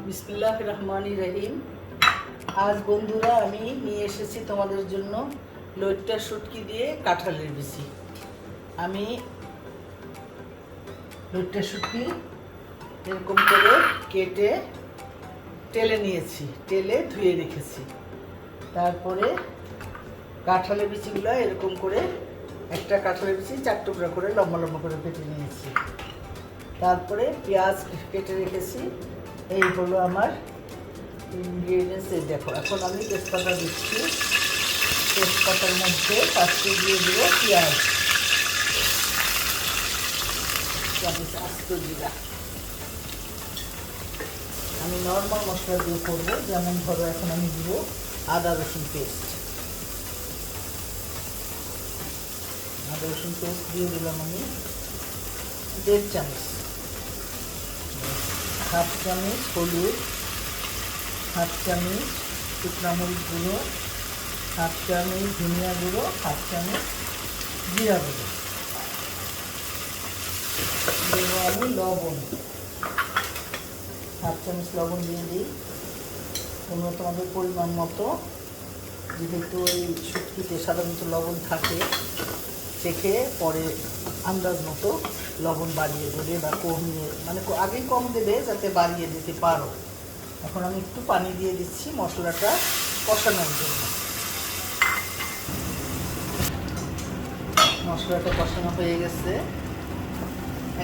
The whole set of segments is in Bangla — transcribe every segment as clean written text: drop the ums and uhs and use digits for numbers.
বিসমিল্লাহির রহমানির রহিম। আজ বন্ধুরা আমি নিয়ে এসেছি তোমাদের জন্য লইট্টা শুটকি দিয়ে কাঁঠালের বিচি। আমি লইট্টা শুটকি এরকম করে কেটে তেলে নিয়েছি, তেলে ধুয়ে রেখেছি। তারপরে কাঁঠালের বিচিগুলো এরকম করে একটা কাঁঠালের বিচি 4 টুকরা করে লম্বা লম্বা করে কেটে নিয়েছি। তারপরে পেঁয়াজ কেটে রেখেছি। এই হলো আমার ইনগ্রিডিয়েন্টস। এই দেখো, এখন আমি তেজপাতা দিচ্ছি। তেজপাতার মধ্যে ফার্স্টে দিয়ে দেব পেঁয়াজ, আস্ত জিরা। আমি নর্মাল মশলা দিয়ে করবো, যেমন ধরো এখন আমি দিব আদা রসুন পেস্ট। আদা রসুন পেস্ট দিয়ে দিলাম আমি 1.5 চামচ। হাফ চামচ হলুদ, হাফ চামচ শুকনো মরিচ গুঁড়ো, হাফ চামচ ধনিয়া গুঁড়ো, হাফ চামচ জিরা গুঁড়ো। দেবো আমি লবণ, হাফ চামচ লবণ দিয়ে দিই। তোমরা তোমাদের পরিমাণ মতো, যেহেতু এই শুটকিতে সাধারণত লবণ থাকে, চেখে পরে আন্দাজ মতো লবণ বাড়িয়ে দেবে বা কমিয়ে, মানে আগেই কম দেবে যাতে বাড়িয়ে দিতে পারো। এখন আমি একটু পানি দিয়ে দিচ্ছি মশলাটা কষানোর জন্য। মশলাটা কষানো হয়ে গেছে,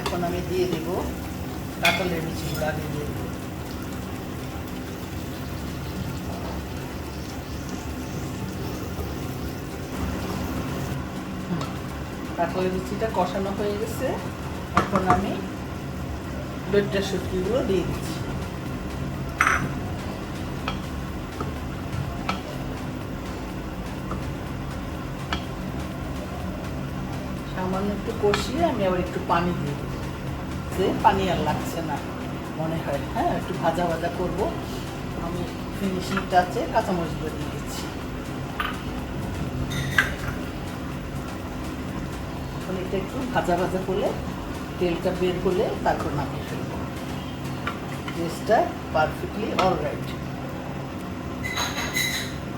এখন আমি দিয়ে দেব কাঁঠালের বিচিগুলো। আগে দিয়ে দেবো কাঁঠালের বিচিটা কষানো হয়ে গেছে। এখন আমি লইট্টা শুটকিগুলো দিয়ে দিচ্ছি। সামান্য একটু কষিয়ে আমি আবার একটু পানি দিয়ে দিই, যে পানি আর লাগছে না মনে হয়। হ্যাঁ, একটু ভাজা ভাজা করবো আমি। ফিনিশিং টাচে কাঁচামরিচগুলো দিয়ে দিচ্ছি। এখন এটা একটু ভাজা ভাজা করলে, তেলটা বের হলে তারপর নামিয়ে ফেলবো। টেস্টটা পারফেক্টলি অলরাইট।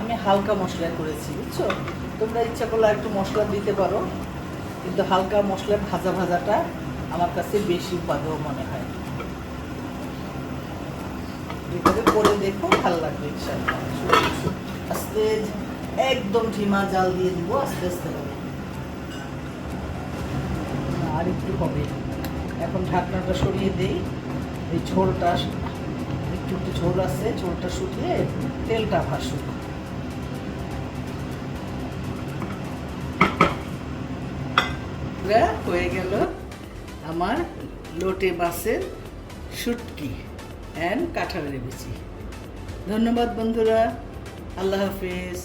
আমি হালকা মশলা করেছি, বুঝছো? তোমরা ইচ্ছা করলে একটু মশলা দিতে পারো, কিন্তু হালকা মশলার ভাজা ভাজাটা আমার কাছে বেশি উপাদেয় মনে হয়। এভাবে করে দেখো, ভালো লাগবে ইনশাআল্লাহ। আস্তে একদম ধিমা জাল দিয়ে দিব, আস্তে আস্তে হবে। আর একটু হবে। এখন ঢাকনাটা সরিয়ে দেই। এই ঝোলটা একটু একটু ঝোল আছে, ঝোলটা শুকিয়ে তেলটা ভাসুক। হয়ে গেল আমার লোটে মাছের শুটকি অ্যান্ড কাঁঠালের বিচি। ধন্যবাদ বন্ধুরা, আল্লাহ হাফেজ।